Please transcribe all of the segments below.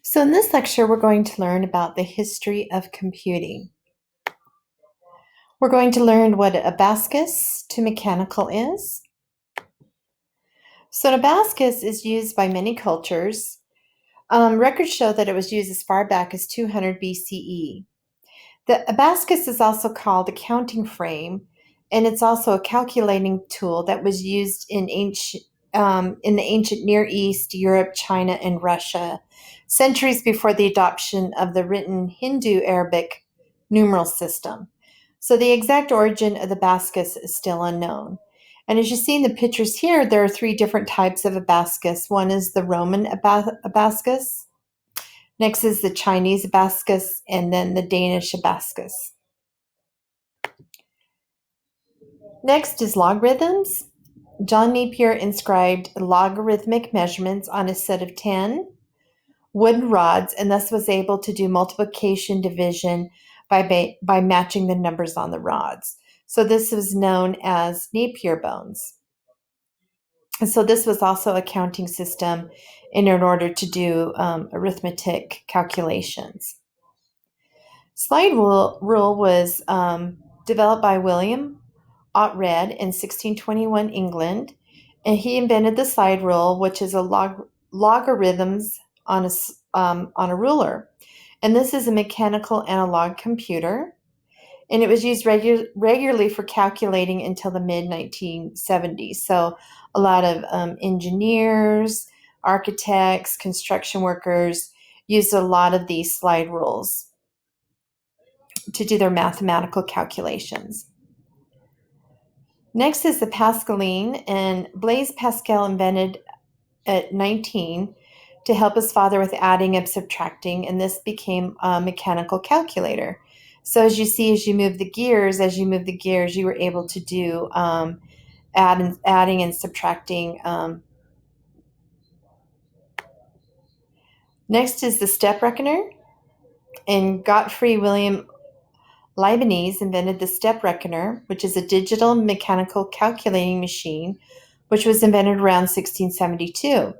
So, in this lecture, we're going to learn about the history of computing. We're going to learn what abacus to mechanical is. So, an abacus is used by many cultures. Records show that it was used as far back as 200 BCE. The abacus is also called a counting frame, and it's also a calculating tool that was used in the ancient Near East, Europe, China, and Russia, centuries before the adoption of the written Hindu Arabic numeral system. So the exact origin of the abacus is still unknown. And as you see in the pictures here, there are three different types of abacus. One is the Roman abacus. Next is the Chinese abacus, and then the Danish abacus. Next is logarithms. John Napier inscribed logarithmic measurements on a set of 10 wooden rods and thus was able to do multiplication division by matching the numbers on the rods. So this was known as Napier bones. And so this was also a counting system in order to do arithmetic calculations. Slide rule was developed by William Oughtred in 1621 England, and he invented the slide rule, which is a logarithms on a ruler. And this is a mechanical analog computer, and it was used regularly for calculating until the mid 1970s. So a lot of engineers, architects, construction workers used a lot of these slide rules to do their mathematical calculations. Next is the Pascaline, and Blaise Pascal invented at 19 to help his father with adding and subtracting, and this became a mechanical calculator. So as you see, as you move the gears, you were able to do adding and subtracting. Next is the step reckoner, and Gottfried Wilhelm Leibniz invented the step reckoner, which is a digital mechanical calculating machine, which was invented around 1672.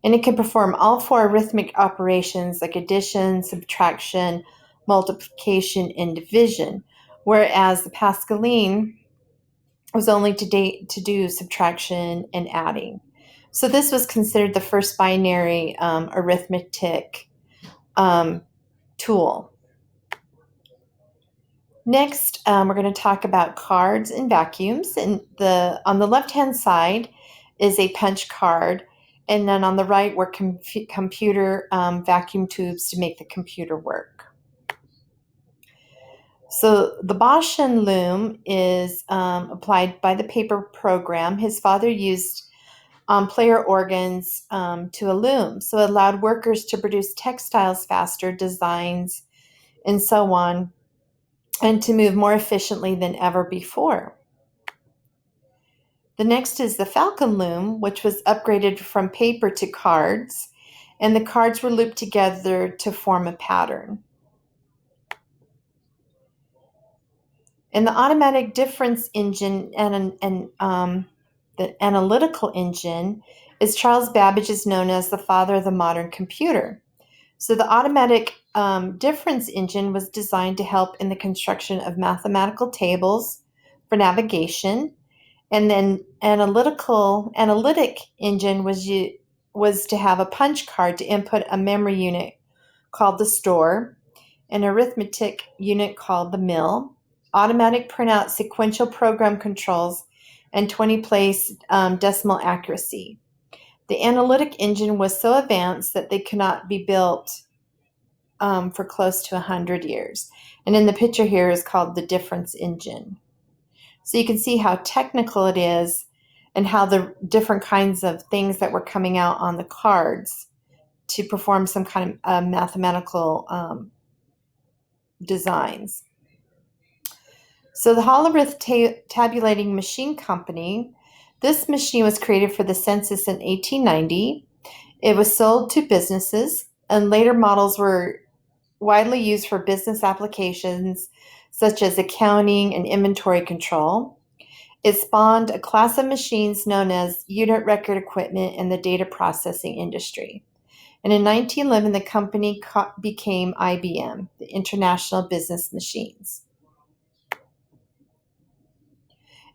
And it can perform all four arithmetic operations like addition, subtraction, multiplication, and division, whereas the Pascaline was only to do subtraction and adding. So this was considered the first binary arithmetic tool. Next, we're going to talk about cards and vacuums. And on the left-hand side is a punch card, and then on the right were computer vacuum tubes to make the computer work. So the Boschen loom is applied by the paper program. His father used player organs to a loom, so it allowed workers to produce textiles faster, designs, and so on, and to move more efficiently than ever before. The next is the Falcon loom, which was upgraded from paper to cards, and the cards were looped together to form a pattern. And the automatic difference engine and the analytical engine is Charles Babbage is known as the father of the modern computer. So the automatic difference engine was designed to help in the construction of mathematical tables for navigation, and then analytic engine was to have a punch card to input a memory unit called the store, an arithmetic unit called the mill, automatic printout sequential program controls, and 20-place decimal accuracy. The analytic engine was so advanced that they could not be built for close to 100 years. And in the picture here is called the difference engine. So you can see how technical it is and how the different kinds of things that were coming out on the cards to perform some kind of mathematical designs. So the Hollerith Tabulating Machine Company, this machine was created for the census in 1890. It was sold to businesses, and later models were widely used for business applications such as accounting and inventory control. It spawned a class of machines known as unit record equipment in the data processing industry. And in 1911, the company became IBM, the International Business Machines.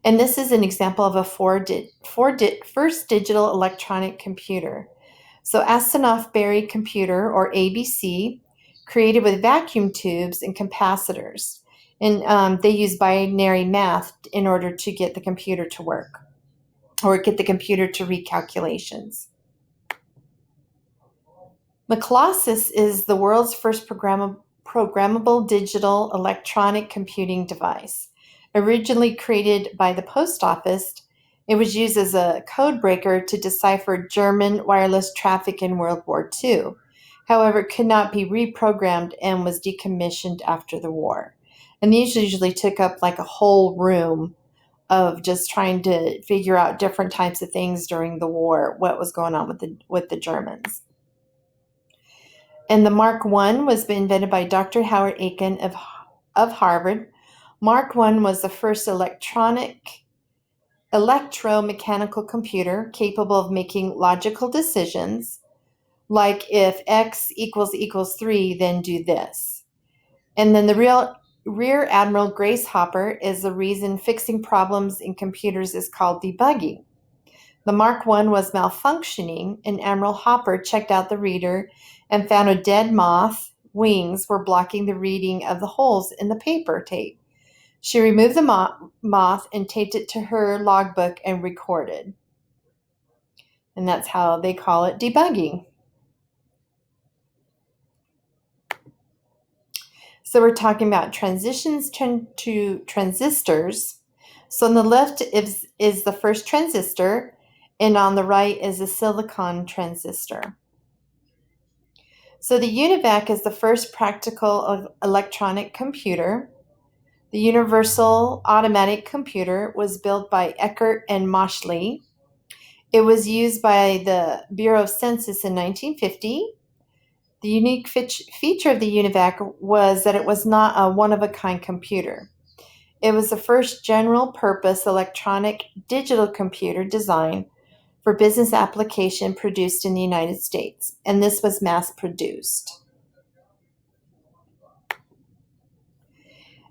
And this is an example of a first digital electronic computer. So Asanoff-Berry computer, or ABC, created with vacuum tubes and capacitors. And they use binary math in order to get the computer to work or get the computer to read calculations. McClossus is the world's first programmable digital electronic computing device. Originally created by the post office, it was used as a code breaker to decipher German wireless traffic in World War II. However, it could not be reprogrammed and was decommissioned after the war. And these usually took up like a whole room of just trying to figure out different types of things during the war, what was going on with the Germans. And the Mark I was invented by Dr. Howard Aiken of Harvard. Mark I was the first electromechanical computer capable of making logical decisions, like if X equals 3, then do this. And then the Rear Admiral Grace Hopper is the reason fixing problems in computers is called debugging. The Mark I was malfunctioning, and Admiral Hopper checked out the reader and found a dead moth wings were blocking the reading of the holes in the paper tape. She removed the moth and taped it to her logbook and recorded. And that's how they call it debugging. So we're talking about transitions to transistors. So on the left is the first transistor, and on the right is a silicon transistor. So the UNIVAC is the first practical electronic computer. The Universal Automatic Computer was built by Eckert and Moschly. It was used by the Bureau of Census in 1950. The unique feature of the UNIVAC was that it was not a one-of-a-kind computer. It was the first general-purpose electronic digital computer designed for business application produced in the United States, and this was mass-produced.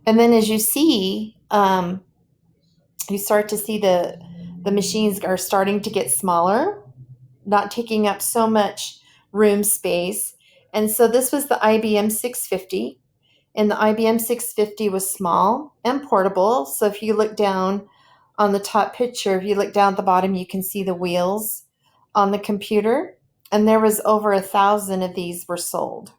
And then as you see, you start to see the machines are starting to get smaller, not taking up so much room space. And so this was the IBM 650, and the IBM 650 was small and portable. So if you look down on the top picture, if you look down at the bottom, you can see the wheels on the computer, and there was over 1,000 of these were sold.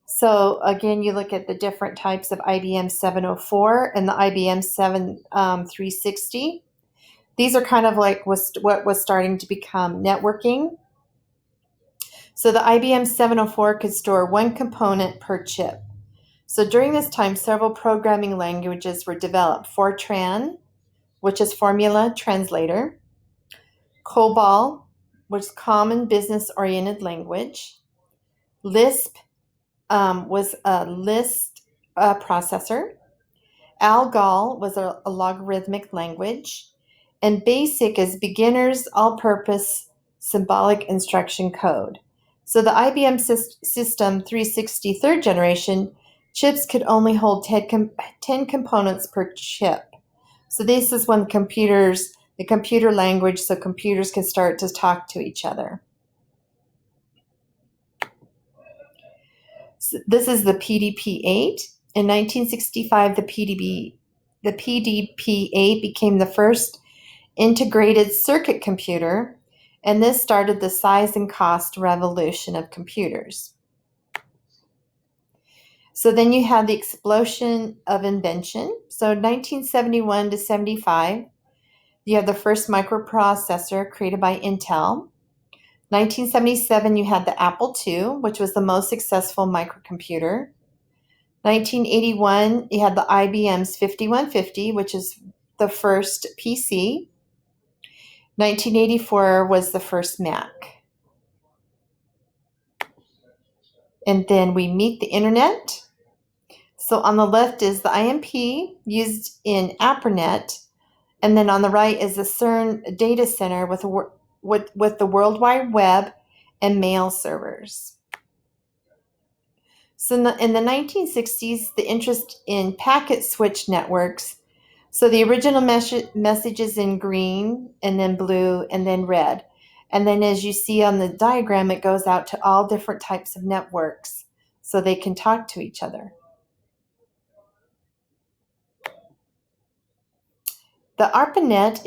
So again, you look at the different types of IBM 704 and the IBM 360. These are kind of like what was starting to become networking. So the IBM 704 could store one component per chip. So during this time, several programming languages were developed. Fortran, which is Formula Translator. COBOL, which is Common Business-Oriented Language. Lisp was a list processor. ALGOL was a logarithmic language. And BASIC is Beginner's All-Purpose Symbolic Instruction Code. So the IBM System 360 third generation chips could only hold 10 components per chip. So this is when the computer language, so computers can start to talk to each other. So this is the PDP-8. In 1965, the PDP-8 became the first integrated circuit computer, and this started the size and cost revolution of computers. So then you have the explosion of invention. So 1971 to 75, you have the first microprocessor created by Intel. 1977, you had the Apple II, which was the most successful microcomputer. 1981, you had the IBM's 5150, which is the first PC. 1984 was the first Mac. And then we meet the internet. So on the left is the IMP used in ARPANET, and then on the right is the CERN data center with with the World Wide Web and mail servers. So in the 1960s, the interest in packet switch networks. So the original messages in green and then blue and then red. And then as you see on the diagram, it goes out to all different types of networks so they can talk to each other. The ARPANET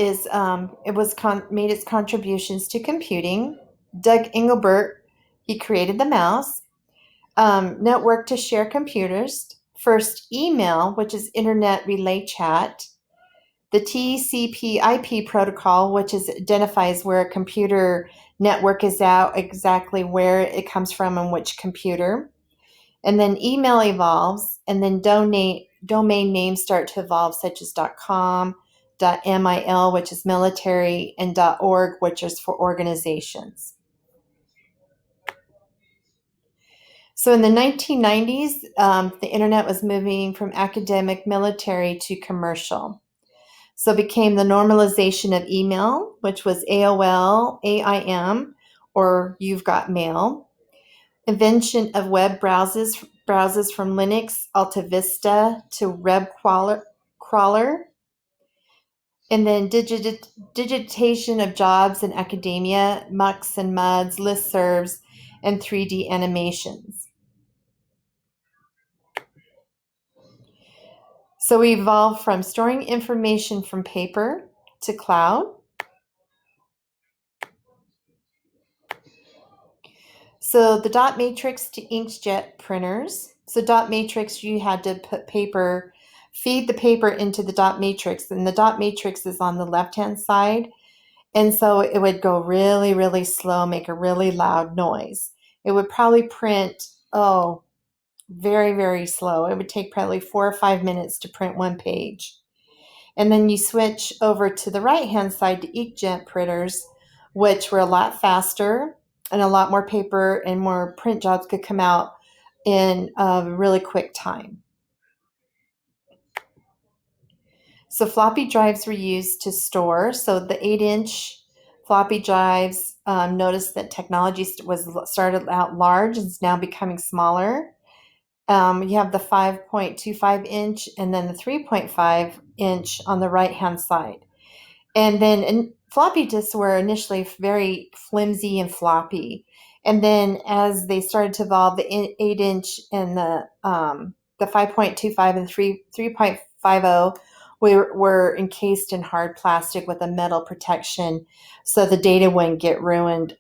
made its contributions to computing. Doug Engelbart, he created the mouse. Network to share computers. First, email, which is Internet Relay Chat. The TCP/IP protocol, which identifies where a computer network is at, exactly where it comes from and which computer. And then email evolves, and then domain names start to evolve, such as .com, .mil, which is military, and .org, which is for organizations. So in the 1990s, the internet was moving from academic, military to commercial. So it became the normalization of email, which was AOL, AIM, or You've Got Mail. Invention of web browsers from Linux, Alta Vista to Web Crawler. And then digitization of jobs in academia, MUX and MUDs, listservs, and 3D animations. So we evolved from storing information from paper to cloud. So the dot matrix to inkjet printers. So dot matrix, you had to feed the paper into the dot matrix, and the dot matrix is on the left-hand side. And so it would go really, really slow, make a really loud noise. It would probably print, very, very slow. It would take probably 4 or 5 minutes to print one page. And then you switch over to the right-hand side to inkjet printers, which were a lot faster and a lot more paper and more print jobs could come out in a really quick time. So floppy drives were used to store. So the 8-inch floppy drives, notice that technology started out large and is now becoming smaller. You have the 5.25 inch and then the 3.5 inch on the right-hand side. And then floppy disks were initially very flimsy and floppy. And then as they started to evolve, the 8-inch and the 5.25 and 3.50 were encased in hard plastic with a metal protection so the data wouldn't get ruined.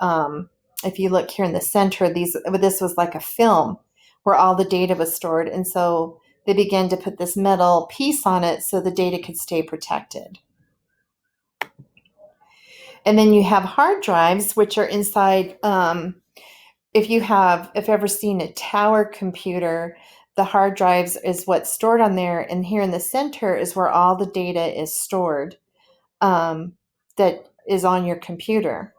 If you look here in the center, this was like a film where all the data was stored. And so they began to put this metal piece on it so the data could stay protected. And then you have hard drives, which are inside. If you've ever seen a tower computer, the hard drives is what's stored on there. And here in the center is where all the data is stored that is on your computer.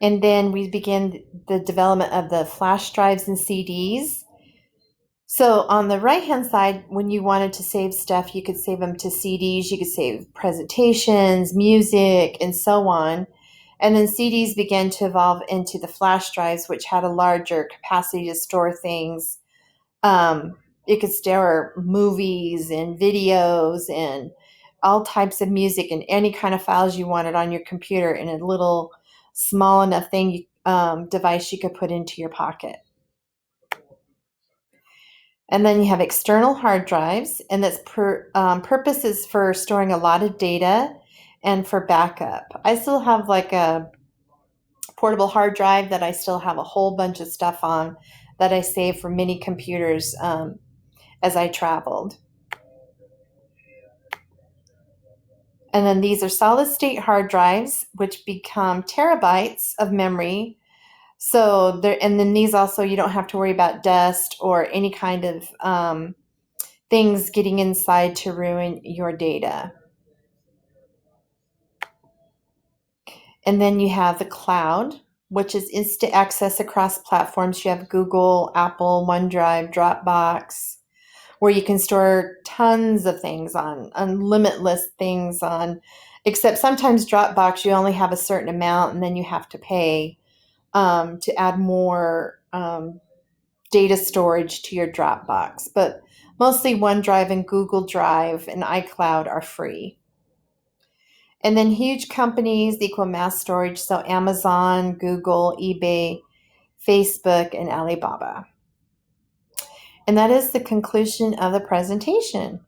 And then we begin the development of the flash drives and CDs. So on the right-hand side, when you wanted to save stuff, you could save them to CDs, you could save presentations, music, and so on. And then CDs began to evolve into the flash drives, which had a larger capacity to store things. It could store movies and videos and all types of music and any kind of files you wanted on your computer in a little small enough device you could put into your pocket. And then you have external hard drives, and that's purpose is for storing a lot of data and for backup. I still have like a portable hard drive that I still have a whole bunch of stuff on that I saved from many computers as I traveled. And then these are solid state hard drives, which become terabytes of memory. So and then these also, you don't have to worry about dust or any kind of things getting inside to ruin your data. And then you have the cloud, which is instant access across platforms. You have Google, Apple, OneDrive, Dropbox, where you can store tons of things on limitless things on, except sometimes Dropbox, you only have a certain amount and then you have to pay to add more data storage to your Dropbox. But mostly OneDrive and Google Drive and iCloud are free. And then huge companies equal mass storage, so Amazon, Google, eBay, Facebook, and Alibaba. And that is the conclusion of the presentation.